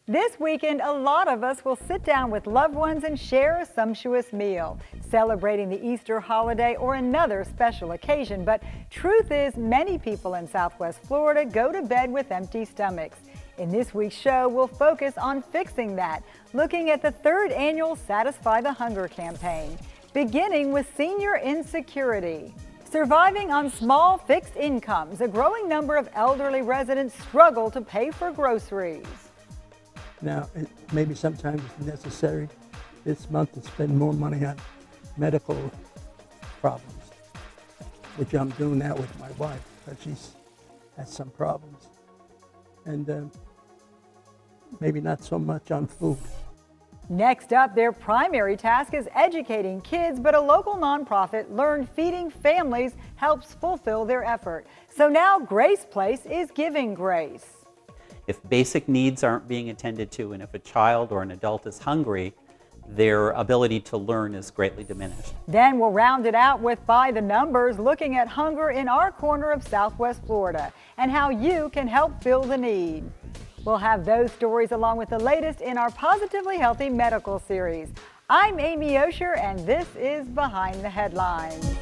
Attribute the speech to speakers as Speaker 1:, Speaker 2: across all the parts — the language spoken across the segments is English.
Speaker 1: This weekend, a lot of us will sit down with loved ones and share a sumptuous meal, celebrating the Easter holiday or another special occasion. But truth is, many people in Southwest Florida go to bed with empty stomachs. In this week's show, we'll focus on fixing that, looking at the third annual Satisfy the Hunger campaign, beginning with senior insecurity. Surviving on small fixed incomes, a growing number of elderly residents struggle to pay for groceries.
Speaker 2: Now, maybe sometimes it's necessary this month to spend more money on medical problems, which I'm doing that with my wife because she's has some problems. And maybe not so much on food.
Speaker 1: Next up, their primary task is educating kids, but a local nonprofit learned feeding families helps fulfill their effort. So now Grace Place is giving grace.
Speaker 3: If basic needs aren't being attended to, and if a child or an adult is hungry, their ability to learn is greatly diminished.
Speaker 1: Then we'll round it out with By the Numbers, looking at hunger in our corner of Southwest Florida and how you can help fill the need. We'll have those stories along with the latest in our Positively Healthy Medical series. I'm Amy Osher, and this is Behind the Headlines.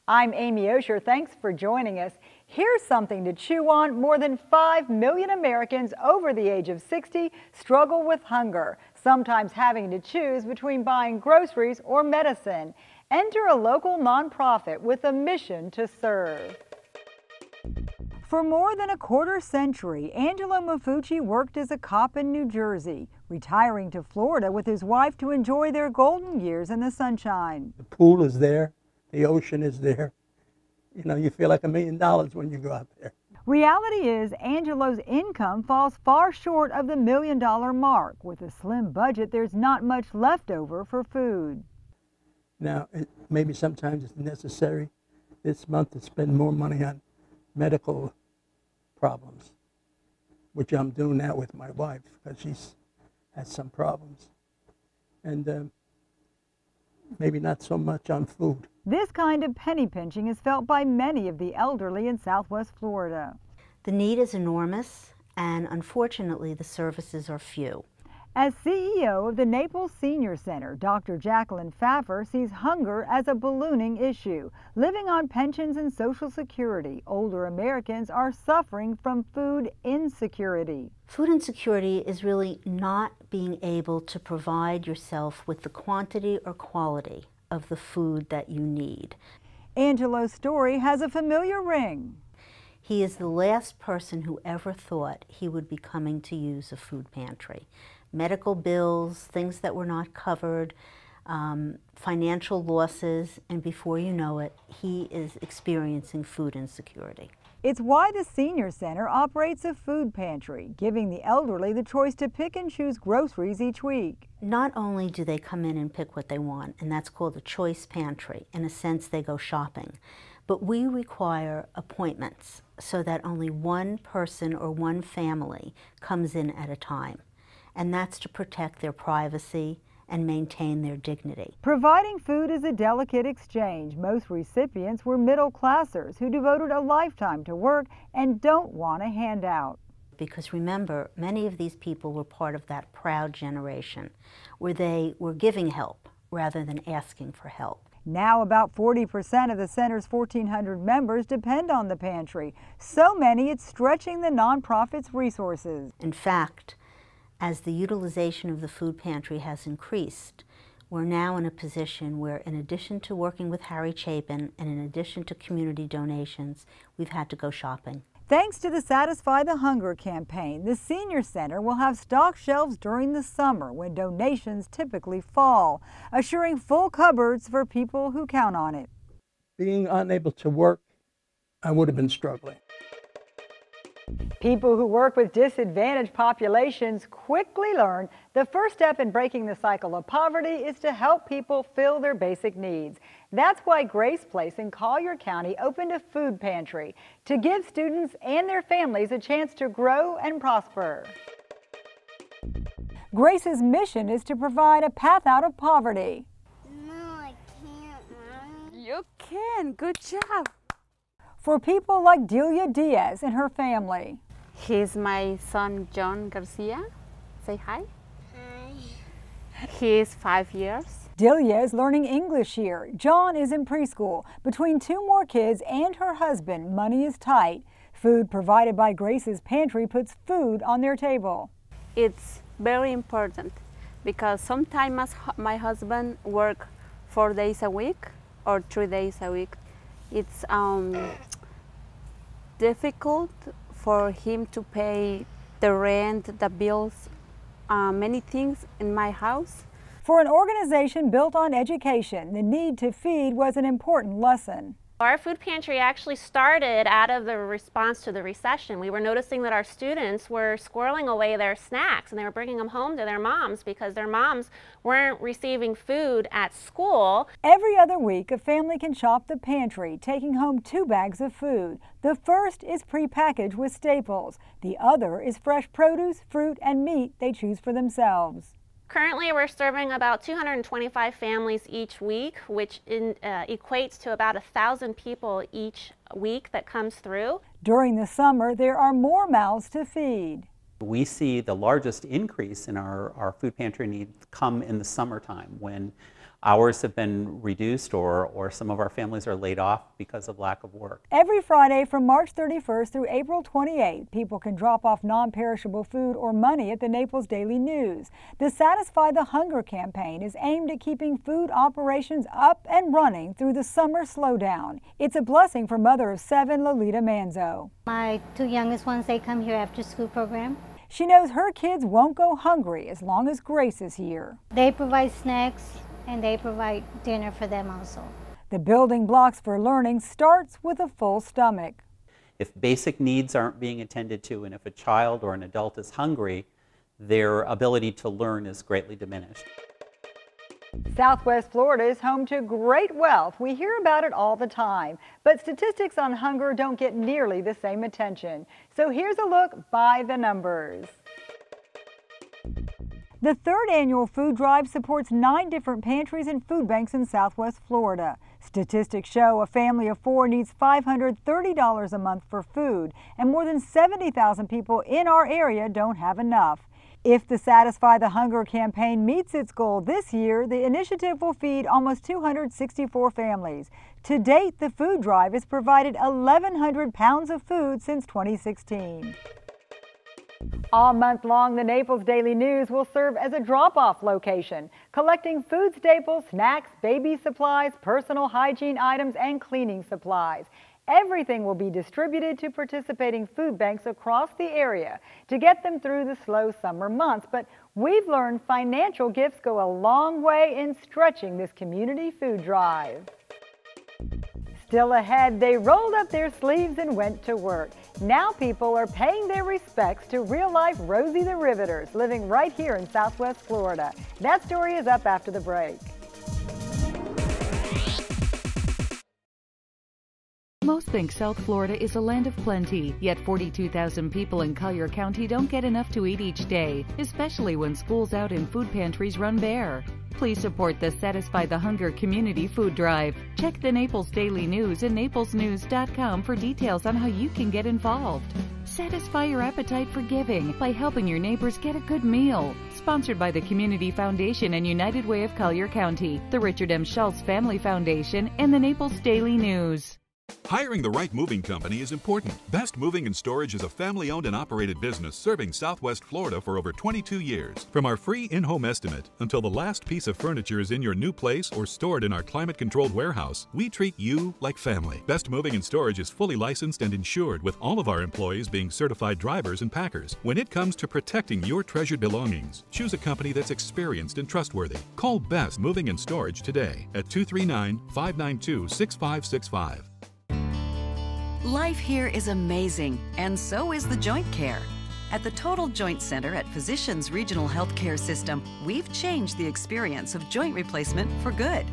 Speaker 1: I'm Amy Osher. Thanks for joining us. Here's something to chew on. More than 5 million Americans over the age of 60 struggle with hunger, sometimes having to choose between buying groceries or medicine. Enter a local nonprofit with a mission to serve. For more than a quarter century, Angelo Mafucci worked as a cop in New Jersey, retiring to Florida with his wife to enjoy their golden years in the sunshine.
Speaker 2: The pool is there. The ocean is there. You know, you feel like $1 million when you go out there.
Speaker 1: Reality is, Angelo's income falls far short of the $1 million mark. With a slim budget, there's not much left over for food.
Speaker 2: Now, maybe sometimes it's necessary this month to spend more money on medical problems, which I'm doing that with my wife because she's has some problems. And maybe not so much on food.
Speaker 1: This kind of penny pinching is felt by many of the elderly in Southwest Florida.
Speaker 4: The need is enormous, and unfortunately the services are few.
Speaker 1: As CEO of the Naples Senior Center, Dr. Jacqueline Pfaffer sees hunger as a ballooning issue. Living on pensions and Social Security, older Americans are suffering from food insecurity.
Speaker 4: Food insecurity is really not being able to provide yourself with the quantity or quality of the food that you need.
Speaker 1: Angelo's story has a familiar ring.
Speaker 4: He is the last person who ever thought he would be coming to use a food pantry. Medical bills, things that were not covered, financial losses, and before you know it, he is experiencing food insecurity.
Speaker 1: It's why the Senior Center operates a food pantry, giving the elderly the choice to pick and choose groceries each week.
Speaker 4: Not only do they come in and pick what they want, and that's called a choice pantry. In a sense, they go shopping. But we require appointments so that only one person or one family comes in at a time. And that's to protect their privacy and maintain their dignity.
Speaker 1: Providing food is a delicate exchange. Most recipients were middle-classers who devoted a lifetime to work and don't want a handout.
Speaker 4: Because remember, many of these people were part of that proud generation where they were giving help rather than asking for help.
Speaker 1: Now about 40% of the center's 1,400 members depend on the pantry. So many it's stretching the nonprofit's resources.
Speaker 4: In fact, as the utilization of the food pantry has increased, we're now in a position where, in addition to working with Harry Chapin and in addition to community donations, we've had to go shopping.
Speaker 1: Thanks to the Satisfy the Hunger campaign, the Senior Center will have stocked shelves during the summer when donations typically fall, assuring full cupboards for people who count on it.
Speaker 2: Being unable to work, I would have been struggling.
Speaker 1: People who work with disadvantaged populations quickly learn the first step in breaking the cycle of poverty is to help people fill their basic needs. That's why Grace Place in Collier County opened a food pantry to give students and their families a chance to grow and prosper. Grace's mission is to provide a path out of poverty.
Speaker 5: You can. Good job.
Speaker 1: For people like Delia Diaz and her family.
Speaker 5: He's my son, John Garcia. Say hi.
Speaker 6: Hi.
Speaker 5: He is 5 years.
Speaker 1: Delia is learning English here. John is in preschool. Between 2 more kids and her husband, money is tight. Food provided by Grace's Pantry puts food on their table.
Speaker 5: It's very important because sometimes my husband works 4 days a week or 3 days a week. It's difficult for him to pay the rent, the bills, many things in my house.
Speaker 1: For an organization built on education, the need to feed was an important lesson.
Speaker 7: Our food pantry actually started out of the response to the recession. We were noticing that our students were squirreling away their snacks and they were bringing them home to their moms because their moms weren't receiving food at school.
Speaker 1: Every other week, a family can shop the pantry, taking home 2 bags of food. The first is prepackaged with staples. The other is fresh produce, fruit, and meat they choose for themselves.
Speaker 7: Currently, we're serving about 225 families each week, which equates to about 1,000 people each week that comes through.
Speaker 1: During the summer, there are more mouths to feed.
Speaker 3: We see the largest increase in our food pantry needs come in the summertime when hours have been reduced or some of our families are laid off because of lack of work.
Speaker 1: Every Friday from March 31st through April 28th, people can drop off non-perishable food or money at the Naples Daily News. The Satisfy the Hunger campaign is aimed at keeping food operations up and running through the summer slowdown. It's a blessing for mother of 7, Lolita Manzo.
Speaker 6: My 2 youngest ones, they come here after school program.
Speaker 1: She knows her kids won't go hungry as long as Grace is here.
Speaker 6: They provide snacks and they provide dinner for them also.
Speaker 1: The building blocks for learning starts with a full stomach.
Speaker 3: If basic needs aren't being attended to and if a child or an adult is hungry, their ability to learn is greatly diminished.
Speaker 1: Southwest Florida is home to great wealth. We hear about it all the time, but statistics on hunger don't get nearly the same attention. So here's a look by the numbers. The 3rd annual food drive supports 9 different pantries and food banks in Southwest Florida. Statistics show a family of 4 needs $530 a month for food, and more than 70,000 people in our area don't have enough. If the Satisfy the Hunger campaign meets its goal this year, the initiative will feed almost 264 families. To date, the food drive has provided 1,100 pounds of food since 2016. All month long, the Naples Daily News will serve as a drop-off location, collecting food staples, snacks, baby supplies, personal hygiene items, and cleaning supplies. Everything will be distributed to participating food banks across the area to get them through the slow summer months. But we've learned financial gifts go a long way in stretching this community food drive. Still ahead, they rolled up their sleeves and went to work. Now people are paying their respects to real-life Rosie the Riveters living right here in Southwest Florida. That story is up after the break.
Speaker 8: Most think South Florida is a land of plenty, yet 42,000 people in Collier County don't get enough to eat each day, especially when schools out and food pantries run bare. Please support the Satisfy the Hunger Community Food Drive. Check the Naples Daily News and naplesnews.com for details on how you can get involved. Satisfy your appetite for giving by helping your neighbors get a good meal. Sponsored by the Community Foundation and United Way of Collier County, the Richard M. Schultz Family Foundation, and the Naples Daily News.
Speaker 9: Hiring the right moving company is important. Best Moving and Storage is a family-owned and operated business serving Southwest Florida for over 22 years. From our free in-home estimate until the last piece of furniture is in your new place or stored in our climate-controlled warehouse, we treat you like family. Best Moving and Storage is fully licensed and insured, with all of our employees being certified drivers and packers. When it comes to protecting your treasured belongings, choose a company that's experienced and trustworthy. Call Best Moving and Storage today at 239-592-6565.
Speaker 10: Life here is amazing, and so is the joint care. At the Total Joint Center at Physicians Regional Healthcare System, we've changed the experience of joint replacement for good.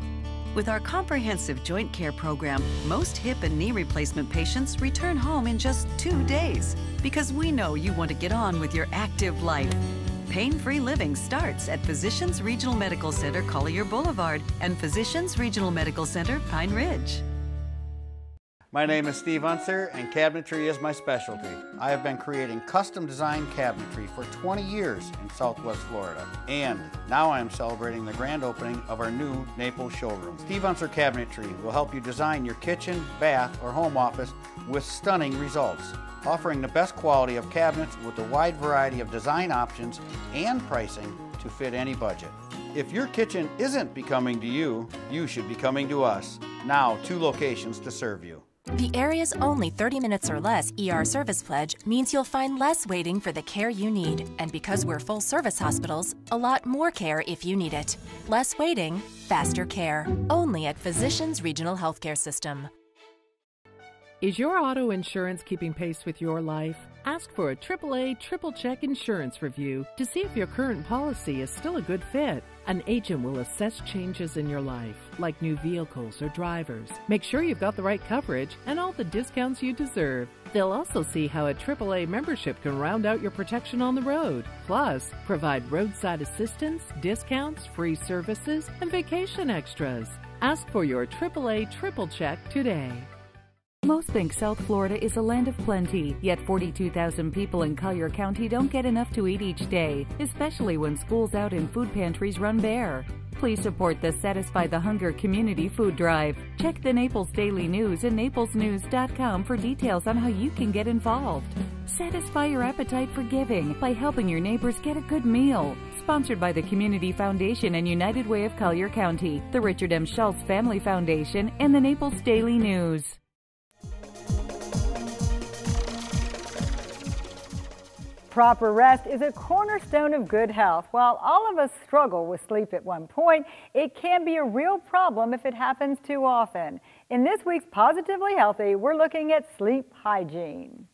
Speaker 10: With our comprehensive joint care program, most hip and knee replacement patients return home in just 2 days, because we know you want to get on with your active life. Pain-free living starts at Physicians Regional Medical Center, Collier Boulevard, and Physicians Regional Medical Center, Pine Ridge.
Speaker 11: My name is Steve Unser, and cabinetry is my specialty. I have been creating custom-designed cabinetry for 20 years in Southwest Florida, and now I am celebrating the grand opening of our new Naples showroom. Steve Unser Cabinetry will help you design your kitchen, bath, or home office with stunning results, offering the best quality of cabinets with a wide variety of design options and pricing to fit any budget. If your kitchen isn't becoming to you, you should be coming to us. Now, 2 locations to serve you.
Speaker 12: The area's only 30 minutes or less ER service pledge means you'll find less waiting for the care you need. And because we're full service hospitals, a lot more care if you need it. Less waiting, faster care. Only at Physicians Regional Healthcare System.
Speaker 13: Is your auto insurance keeping pace with your life? Ask for a AAA Triple Check Insurance Review to see if your current policy is still a good fit. An agent will assess changes in your life, like new vehicles or drivers. Make sure you've got the right coverage and all the discounts you deserve. They'll also see how a AAA membership can round out your protection on the road. Plus, provide roadside assistance, discounts, free services, and vacation extras. Ask for your AAA Triple Check today.
Speaker 8: Most think South Florida is a land of plenty, yet 42,000 people in Collier County don't get enough to eat each day, especially when schools out and food pantries run bare. Please support the Satisfy the Hunger Community Food Drive. Check the Naples Daily News and naplesnews.com for details on how you can get involved. Satisfy your appetite for giving by helping your neighbors get a good meal. Sponsored by the Community Foundation and United Way of Collier County, the Richard M. Schultz Family Foundation, and the Naples Daily News.
Speaker 1: Proper rest is a cornerstone of good health. While all of us struggle with sleep at one point, it can be a real problem if it happens too often. In this week's Positively Healthy, we're looking at sleep hygiene.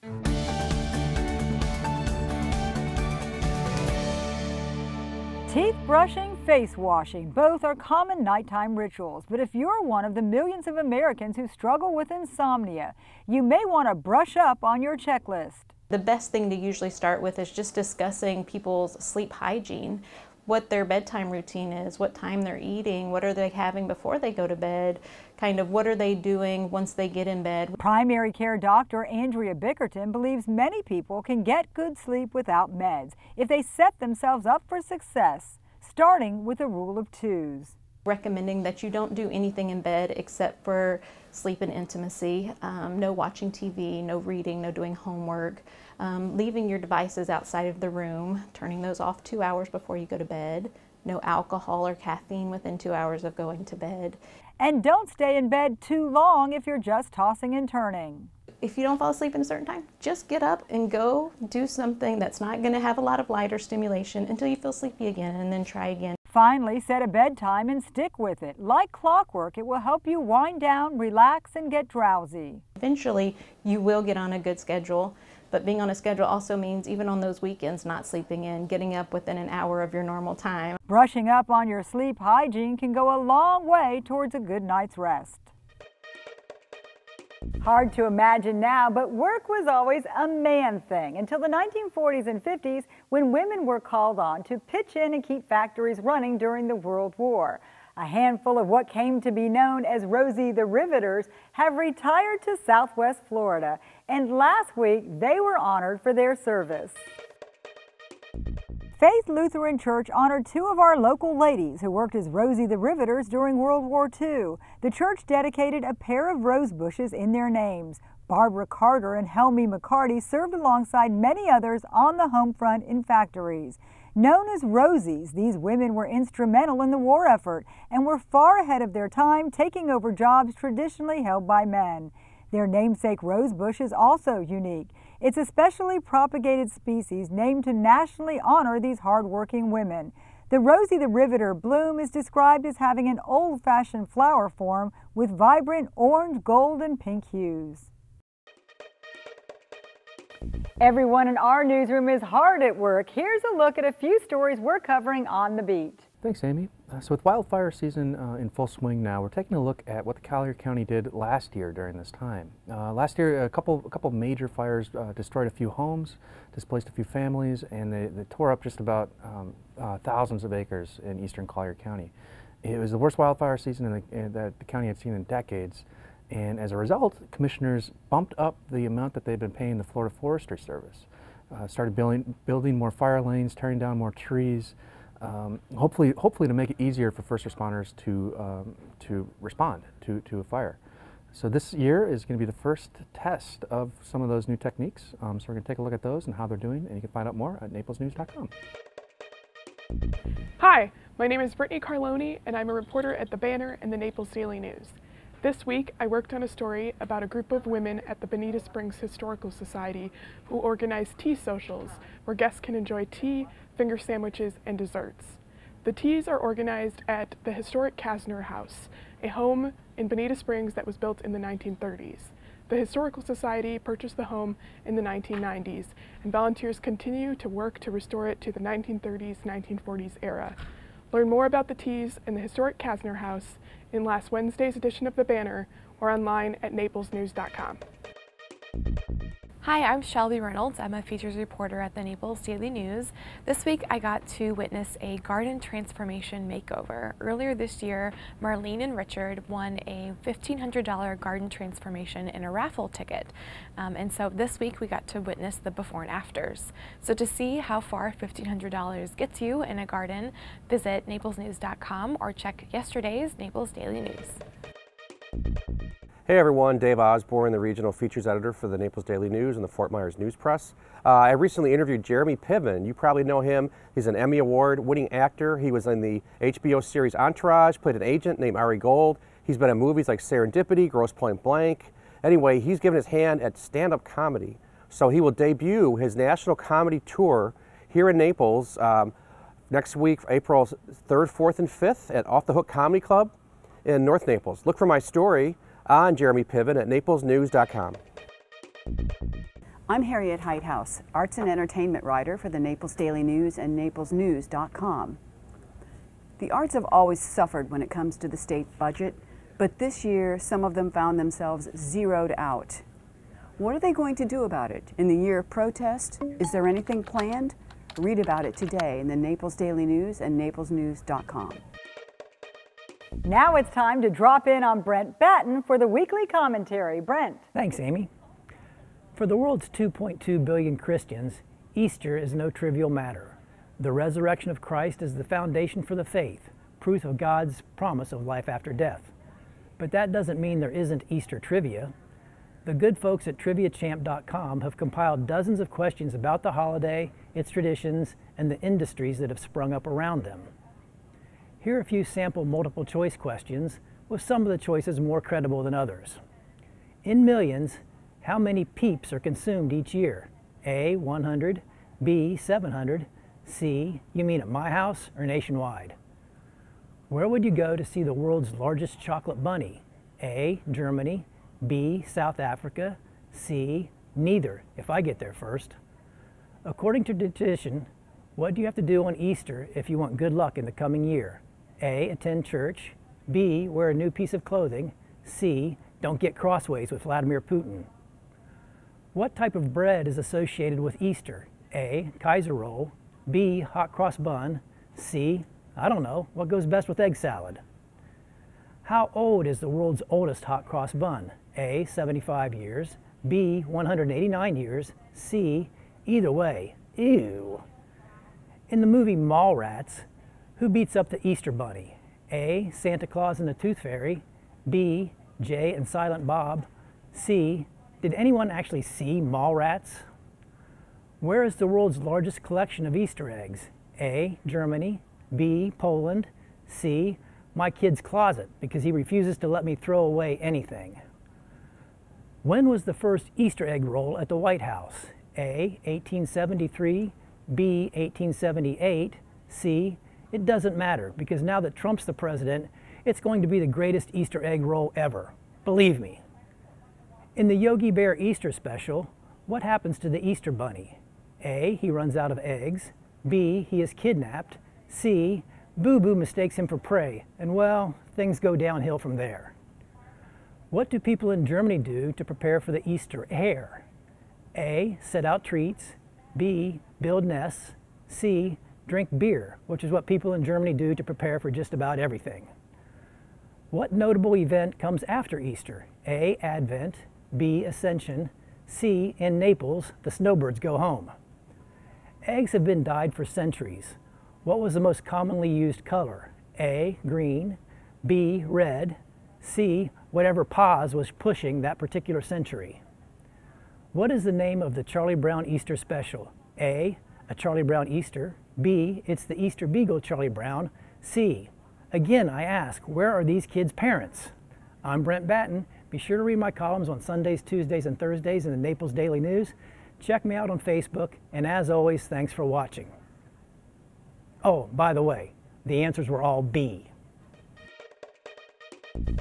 Speaker 1: Teeth brushing, face washing, both are common nighttime rituals. But if you're one of the millions of Americans who struggle with insomnia, you may want to brush up on your checklist.
Speaker 14: The best thing to usually start with is just discussing people's sleep hygiene, what their bedtime routine is, what time they're eating, what are they having before they go to bed, kind of what are they doing once they get in bed.
Speaker 1: Primary care doctor Andrea Bickerton believes many people can get good sleep without meds if they set themselves up for success, starting with a rule of 2s.
Speaker 14: Recommending that you don't do anything in bed except for sleep and intimacy. No watching TV, no reading, no doing homework. Leaving your devices outside of the room, turning those off 2 hours before you go to bed. No alcohol or caffeine within 2 hours of going to bed.
Speaker 1: And don't stay in bed too long if you're just tossing and turning.
Speaker 14: If you don't fall asleep in a certain time, just get up and go do something that's not going to have a lot of light or stimulation until you feel sleepy again, and then try again.
Speaker 1: Finally, set a bedtime and stick with it. Like clockwork, it will help you wind down, relax, and get drowsy.
Speaker 14: Eventually, you will get on a good schedule, but being on a schedule also means even on those weekends not sleeping in, getting up within an hour of your normal time.
Speaker 1: Brushing up on your sleep hygiene can go a long way towards a good night's rest. Hard to imagine now, but work was always a man thing until the 1940s and 50s when women were called on to pitch in and keep factories running during the World War. A handful of what came to be known as Rosie the Riveters have retired to Southwest Florida, and last week they were honored for their service. Faith Lutheran Church honored 2 of our local ladies who worked as Rosie the Riveters during World War II. The church dedicated a pair of rose bushes in their names. Barbara Carter and Helmy McCarty served alongside many others on the home front in factories. Known as Rosies, these women were instrumental in the war effort and were far ahead of their time, taking over jobs traditionally held by men. Their namesake rosebush is also unique. It's a specially propagated species named to nationally honor these hard-working women. The Rosie the Riveter bloom is described as having an old-fashioned flower form with vibrant orange, gold, and pink hues. Everyone in our newsroom is hard at work. Here's a look at a few stories we're covering on the beat.
Speaker 15: Thanks, Amy. So with wildfire season in full swing now, we're taking a look at what the Collier County did last year during this time. Last year, a couple major fires destroyed a few homes, displaced a few families, and they tore up just about thousands of acres in eastern Collier County. It was the worst wildfire season that the county had seen in decades, and as a result, commissioners bumped up the amount that they've been paying the Florida Forestry Service. Started building more fire lanes, tearing down more trees, hopefully to make it easier for first responders to respond to a fire. So this year is going to be the first test of some of those new techniques. So we're going to take a look at those and how they're doing, and you can find out more at naplesnews.com.
Speaker 16: Hi, my name is Brittany Carloni, and I'm a reporter at The Banner and the Naples Daily News. This week, I worked on a story about a group of women at the Bonita Springs Historical Society who organize tea socials, where guests can enjoy tea, finger sandwiches, and desserts. The teas are organized at the historic Kasner House, a home in Bonita Springs that was built in the 1930s. The Historical Society purchased the home in the 1990s, and volunteers continue to work to restore it to the 1930s, 1940s era. Learn more about the teas in the historic Kasner House in last Wednesday's edition of The Banner or online at naplesnews.com.
Speaker 17: Hi, I'm Shelby Reynolds. I'm a features reporter at the Naples Daily News. This week I got to witness a garden transformation makeover. Earlier this year, Marlene and Richard won a $1,500 garden transformation in a raffle ticket. And so this week we got to witness the before and afters. So to see how far $1,500 gets you in a garden, visit naplesnews.com or check yesterday's Naples Daily News.
Speaker 18: Hey everyone, Dave Osborne, the regional features editor for the Naples Daily News and the Fort Myers News Press. I recently interviewed Jeremy Piven. You probably know him. He's an Emmy Award-winning actor. He was in the HBO series Entourage, played an agent named Ari Gold. He's been in movies like Serendipity, Grosse Pointe Blank. Anyway, he's given his hand at stand-up comedy. So he will debut his national comedy tour here in Naples next week, April 3rd, 4th, and 5th at Off the Hook Comedy Club in North Naples. Look for my story on Jeremy Piven at naplesnews.com.
Speaker 19: I'm Harriet Heithouse, arts and entertainment writer for the Naples Daily News and naplesnews.com. The arts have always suffered when it comes to the state budget, but this year some of them found themselves zeroed out. What are they going to do about it? In the year of protest, is there anything planned? Read about it today in the Naples Daily News and naplesnews.com.
Speaker 1: Now it's time to drop in on Brent Batten for the weekly commentary. Brent.
Speaker 20: Thanks, Amy. For the world's 2.2 billion Christians, Easter is no trivial matter. The resurrection of Christ is the foundation for the faith, proof of God's promise of life after death. But that doesn't mean there isn't Easter trivia. The good folks at TriviaChamp.com have compiled dozens of questions about the holiday, its traditions, and the industries that have sprung up around them. Here are a few sample multiple choice questions, with some of the choices more credible than others. In millions, how many peeps are consumed each year? A, 100, B, 700, C, you mean at my house or nationwide? Where would you go to see the world's largest chocolate bunny? A, Germany, B, South Africa, C, neither, if I get there first. According to tradition, what do you have to do on Easter if you want good luck in the coming year? A, attend church, B, wear a new piece of clothing, C, don't get crossways with Vladimir Putin. What type of bread is associated with Easter? A, Kaiser roll, B, hot cross bun, C, I don't know, what goes best with egg salad? How old is the world's oldest hot cross bun? A, 75 years, B, 189 years, C, either way, ew. In the movie Mallrats, who beats up the Easter Bunny? A, Santa Claus and the Tooth Fairy, B, Jay and Silent Bob, C, did anyone actually see Mallrats? Where is the world's largest collection of Easter eggs? A, Germany, B, Poland, C, my kid's closet because he refuses to let me throw away anything. When was the first Easter egg roll at the White House? A, 1873, B, 1878, C, it doesn't matter because now that Trump's the president, it's going to be the greatest Easter egg roll ever. Believe me. In the Yogi Bear Easter special, what happens to the Easter Bunny? A, he runs out of eggs, B, he is kidnapped, C, Boo Boo mistakes him for prey, and well, things go downhill from there. What do people in Germany do to prepare for the Easter hare? A. Set out treats. B. Build nests. C. Drink beer, which is what people in Germany do to prepare for just about everything. What notable event comes after Easter? A. Advent. B. Ascension. C. In Naples, the snowbirds go home. Eggs have been dyed for centuries. What was the most commonly used color? A. Green. B. Red. C. Whatever pause was pushing that particular century. What is the name of the Charlie Brown Easter special? A. A Charlie Brown Easter. B. It's the Easter Beagle Charlie Brown. C. Again, I ask, where are these kids' parents? I'm Brent Batten. Be sure to read my columns on Sundays, Tuesdays, and Thursdays in the Naples Daily News. Check me out on Facebook, and as always, thanks for watching. Oh, by the way, the answers were all B.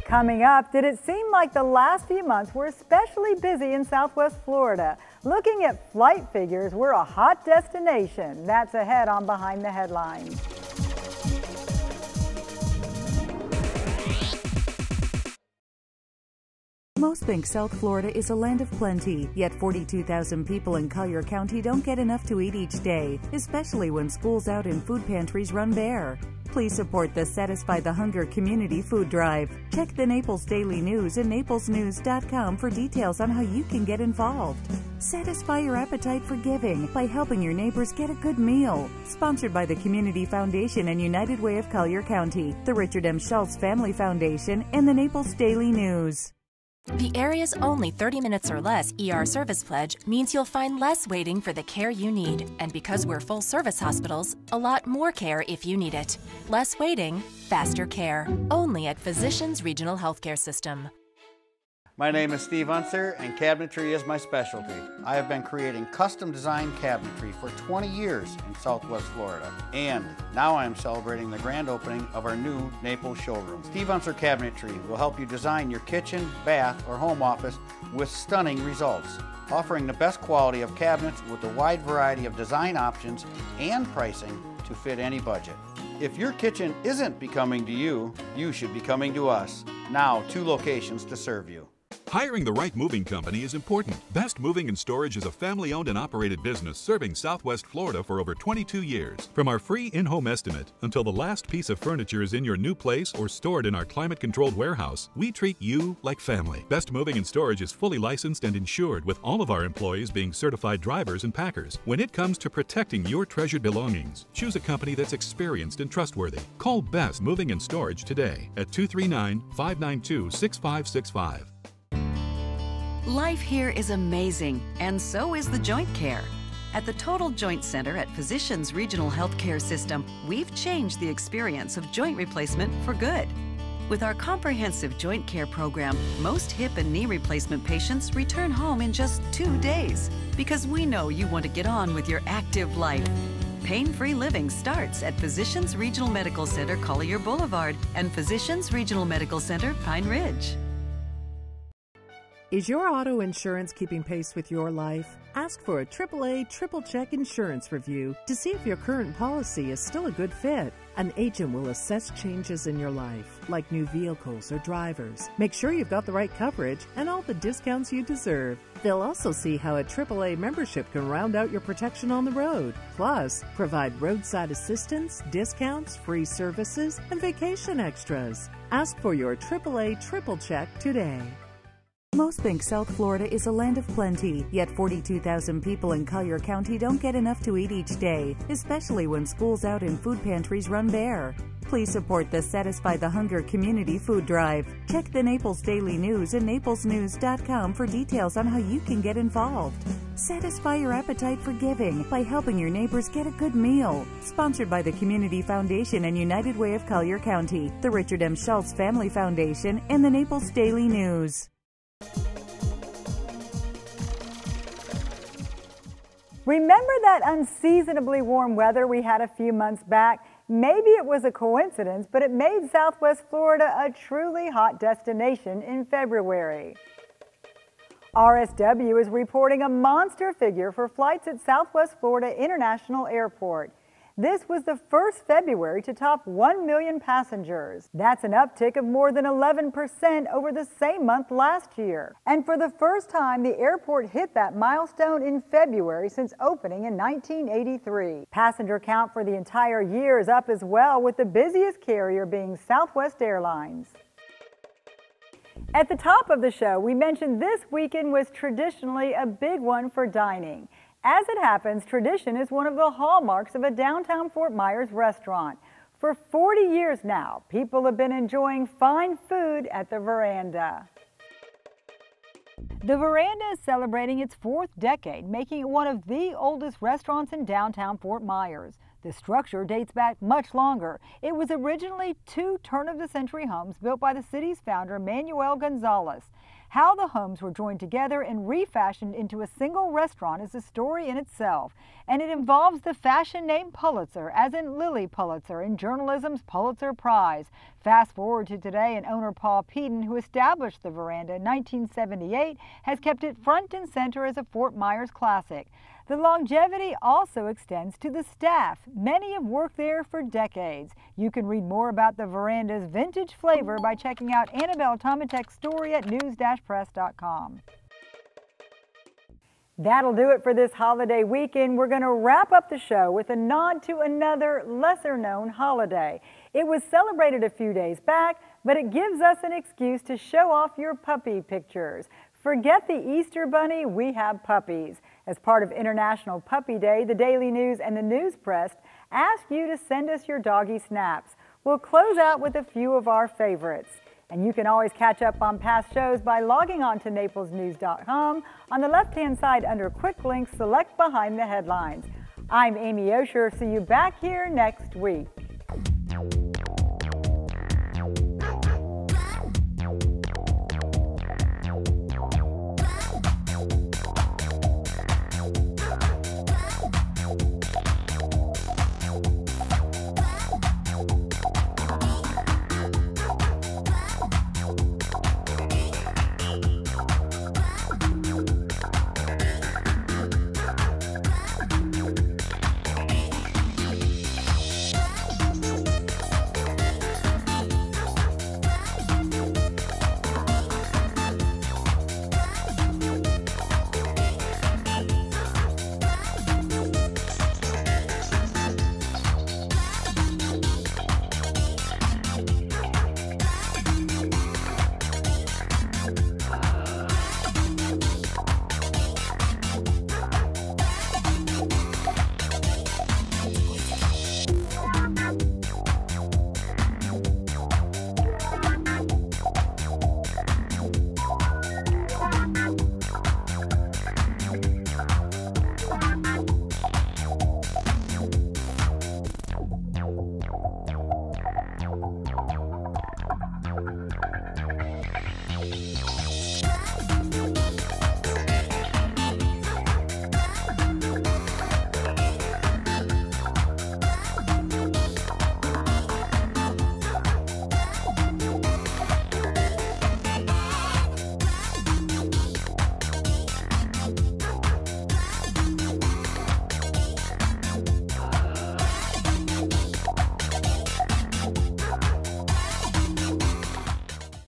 Speaker 1: Coming up, did it seem like the last few months were especially busy in Southwest Florida? Looking at flight figures, we're a hot destination. That's ahead on Behind the Headlines.
Speaker 8: Most think South Florida is a land of plenty, yet 42,000 people in Collier County don't get enough to eat each day, especially when schools out and food pantries run bare. Please support the Satisfy the Hunger Community Food Drive. Check the Naples Daily News and naplesnews.com for details on how you can get involved. Satisfy your appetite for giving by helping your neighbors get a good meal. Sponsored by the Community Foundation and United Way of Collier County, the Richard M. Schultz Family Foundation, and the Naples Daily News.
Speaker 12: The area's only 30 minutes or less ER service pledge means you'll find less waiting for the care you need. And because we're full-service hospitals, a lot more care if you need it. Less waiting, faster care. Only at Physicians Regional Healthcare System.
Speaker 11: My name is Steve Unser, and cabinetry is my specialty. I have been creating custom designed cabinetry for 20 years in Southwest Florida. And now I am celebrating the grand opening of our new Naples showroom. Steve Unser Cabinetry will help you design your kitchen, bath, or home office with stunning results, offering the best quality of cabinets with a wide variety of design options and pricing to fit any budget. If your kitchen isn't becoming to you, you should be coming to us. Now, 2 locations to serve you.
Speaker 9: Hiring the right moving company is important. Best Moving and Storage is a family-owned and operated business serving Southwest Florida for over 22 years. From our free in-home estimate until the last piece of furniture is in your new place or stored in our climate-controlled warehouse, we treat you like family. Best Moving and Storage is fully licensed and insured, with all of our employees being certified drivers and packers. When it comes to protecting your treasured belongings, choose a company that's experienced and trustworthy. Call Best Moving and Storage today at 239-592-6565.
Speaker 10: Life here is amazing, and so is the joint care. At the Total Joint Center at Physicians Regional Healthcare System, we've changed the experience of joint replacement for good. With our comprehensive joint care program, most hip and knee replacement patients return home in just 2 days, because we know you want to get on with your active life. Pain-free living starts at Physicians Regional Medical Center, Collier Boulevard, and Physicians Regional Medical Center, Pine Ridge.
Speaker 13: Is your auto insurance keeping pace with your life? Ask for a AAA triple check insurance review to see if your current policy is still a good fit. An agent will assess changes in your life, like new vehicles or drivers. Make sure you've got the right coverage and all the discounts you deserve. They'll also see how a AAA membership can round out your protection on the road. Plus, provide roadside assistance, discounts, free services, and vacation extras. Ask for your AAA triple check today.
Speaker 8: Most think South Florida is a land of plenty, yet 42,000 people in Collier County don't get enough to eat each day, especially when schools out and food pantries run bare. Please support the Satisfy the Hunger Community Food Drive. Check the Naples Daily News and naplesnews.com for details on how you can get involved. Satisfy your appetite for giving by helping your neighbors get a good meal. Sponsored by the Community Foundation and United Way of Collier County, the Richard M. Schultz Family Foundation, and the Naples Daily News.
Speaker 1: Remember that unseasonably warm weather we had a few months back? Maybe it was a coincidence, but it made Southwest Florida a truly hot destination in February. RSW is reporting a monster figure for flights at Southwest Florida International Airport. This was the first February to top 1 million passengers. That's an uptick of more than 11% over the same month last year. And for the first time, the airport hit that milestone in February since opening in 1983. Passenger count for the entire year is up as well, with the busiest carrier being Southwest Airlines. At the top of the show, we mentioned this weekend was traditionally a big one for dining. As it happens, tradition is one of the hallmarks of a downtown Fort Myers restaurant. For 40 years now, people have been enjoying fine food at the Veranda. The Veranda is celebrating its 4th decade, making it one of the oldest restaurants in downtown Fort Myers. The structure dates back much longer. It was originally 2 turn-of-the-century homes built by the city's founder, Manuel Gonzalez. How the homes were joined together and refashioned into a single restaurant is a story in itself, and it involves the fashion name Pulitzer, as in Lily Pulitzer, in journalism's Pulitzer Prize. Fast forward to today, and owner Paul Peden, who established the Veranda in 1978, has kept it front and center as a Fort Myers classic. The longevity also extends to the staff. Many have worked there for decades. You can read more about the Veranda's vintage flavor by checking out Annabelle Tomatek's story at news-press.com. That'll do it for this holiday weekend. We're going to wrap up the show with a nod to another lesser-known holiday. It was celebrated a few days back, but it gives us an excuse to show off your puppy pictures. Forget the Easter Bunny, we have puppies. As part of International Puppy Day, the Daily News and the News Press ask you to send us your doggy snaps. We'll close out with a few of our favorites. And you can always catch up on past shows by logging on to naplesnews.com. On the left-hand side under Quick Links, select Behind the Headlines. I'm Amy Osher. See you back here next week.